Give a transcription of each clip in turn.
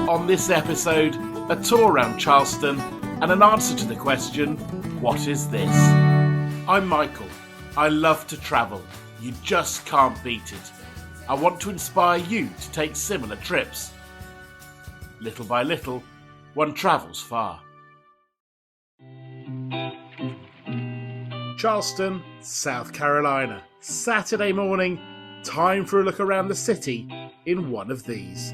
On this episode, a tour around Charleston and an answer to the question, what is this? I'm Michael. I love to travel. You just can't beat it. I want to inspire you to take similar trips. Little by little, one travels far. Charleston, South Carolina. Saturday morning, time for a look around the city in one of these.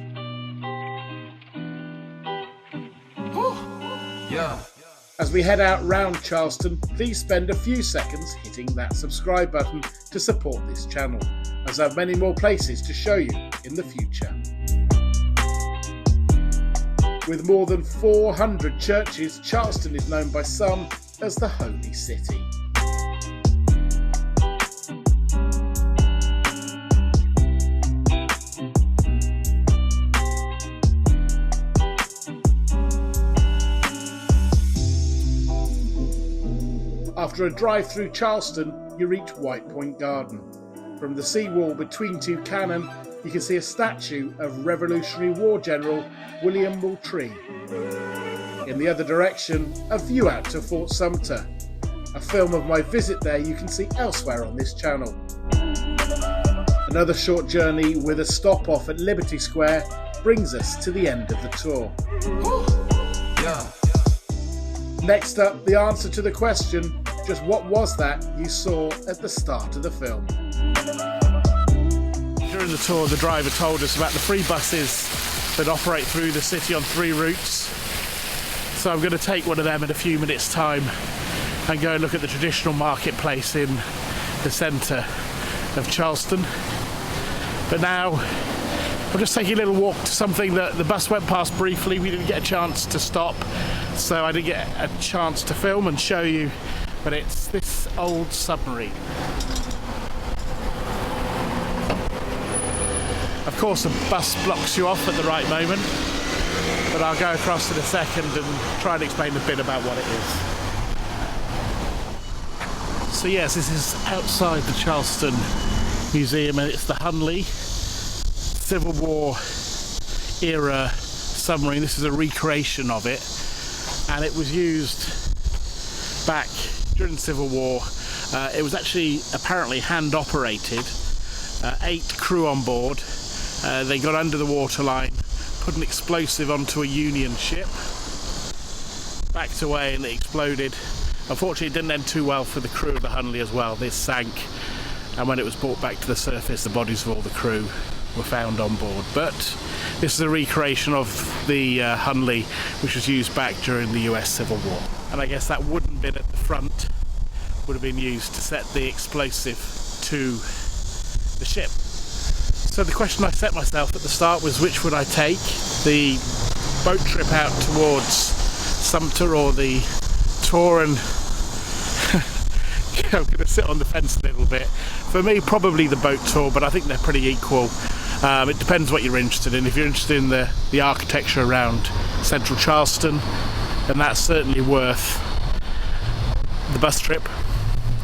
Yeah. As we head out round Charleston, please spend a few seconds hitting that subscribe button to support this channel, as I have many more places to show you in the future. With more than 400 churches, Charleston is known by some as the Holy City. After a drive through Charleston, you reach White Point Garden. From the seawall between two cannon, you can see a statue of Revolutionary War General William Moultrie. In the other direction, a view out to Fort Sumter. A film of my visit there you can see elsewhere on this channel. Another short journey with a stop off at Liberty Square brings us to the end of the tour. Next up, the answer to the question, just what was that you saw at the start of the film? During the tour, the driver told us about the free buses that operate through the city on 3 routes. So I'm going to take one of them in a few minutes' time and go and look at the traditional marketplace in the centre of Charleston. But now I'm just taking a little walk to something that the bus went past briefly. We didn't get a chance to stop, so I didn't get a chance to film and show you, but it's this old submarine. Of course, a bus blocks you off at the right moment, but I'll go across in a second and try and explain a bit about what it is. So yes, this is outside the Charleston Museum, and it's the Hunley Civil War era submarine. This is a recreation of it, and it was used back during the Civil War. It was actually apparently hand operated. 8 crew on board. They got under the waterline, put an explosive onto a Union ship, backed away, and it exploded. Unfortunately, it didn't end too well for the crew of the Hunley as well. This sank, and when it was brought back to the surface, the bodies of all the crew were found on board. But this is a recreation of the Hunley, which was used back during the US Civil War. And I guess that wooden bit at the front would have been used to set the explosive to the ship. So the question I set myself at the start was, which would I take? The boat trip out towards Sumter or the tour? And I'm going to sit on the fence a little bit. For me, probably the boat tour, but I think they're pretty equal. It depends what you're interested in. If you're interested in the architecture around central Charleston, then that's certainly worth the bus trip.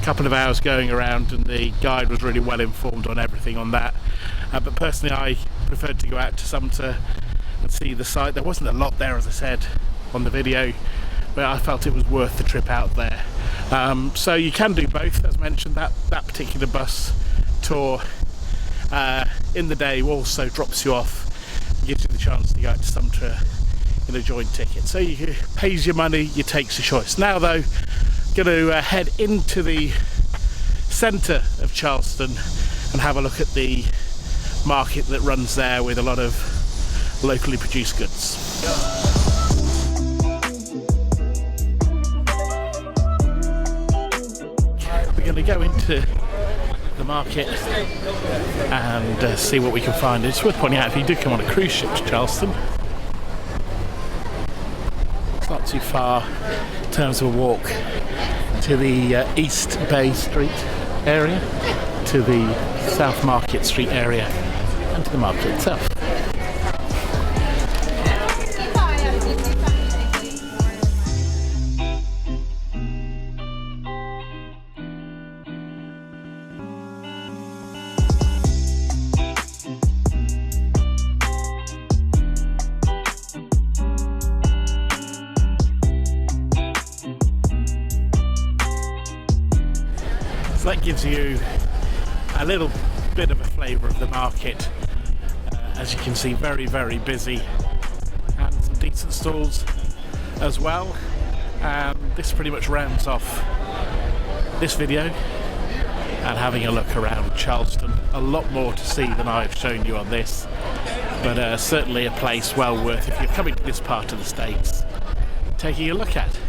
A couple of hours going around, and the guide was really well informed on everything on that. But personally, I preferred to go out to Sumter and see the site. There wasn't a lot there, as I said on the video, but I felt it was worth the trip out there. So you can do both, as mentioned. That particular bus tour in the day also drops you off, gives you the chance to go out to Sumter in a joint ticket. So you pays your money, you takes your choice. Now though, going to head into the centre of Charleston and have a look at the market that runs there with a lot of locally produced goods. We're going to go into the market and see what we can find. It's worth pointing out, if you do come on a cruise ship to Charleston, it's not too far in terms of a walk to the East Bay Street area, to the South Market Street area, and to the market itself. So that gives you a little bit of a flavour of the market. As you can see, very, very busy, and some decent stalls as well. And this pretty much rounds off this video and having a look around Charleston. A lot more to see than I've shown you on this, but certainly a place well worth, if you're coming to this part of the States, taking a look at.